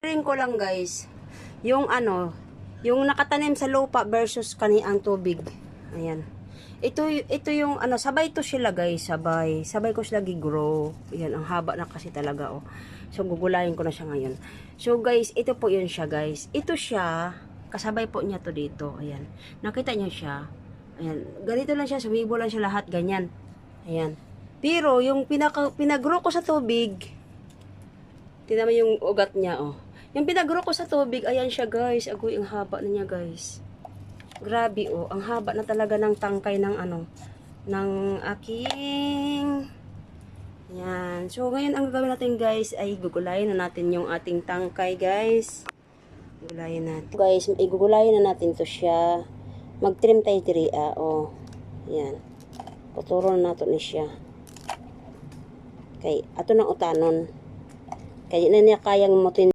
Ring ko lang guys, yung yung nakatanim sa lupa versus kaniang tubig. Ayan. Ito yung sabay to sila guys, sabay ko sila gi-grow. Ayan, ang haba na kasi talaga oh. So gugulayin ko na siya ngayon. So guys, ito po yun siya guys. Ito siya, kasabay po niya to dito. Ayan. Nakita niyo siya. Ayan, ganito lang siya, sumibo lang siya lahat ganyan. Ayan. Pero yung pinag-grow ko sa tubig, tingnan mo yung ugat niya oh. Yung pinag-grow ko sa tubig, ayan siya guys. Agoy, ang haba na niya guys. Grabe oh, ang haba na talaga ng tangkay ng ng aking. Yan. So ngayon ang gagawin natin guys ay gugulayin na natin yung ating tangkay guys. Gugulayin natin. Guys, igugulayin na natin to siya. Mag-trim tayo diri oh. Yan. Puturo na nato ni siya. Kay ato nang utanon. Kaya na niya kayang motin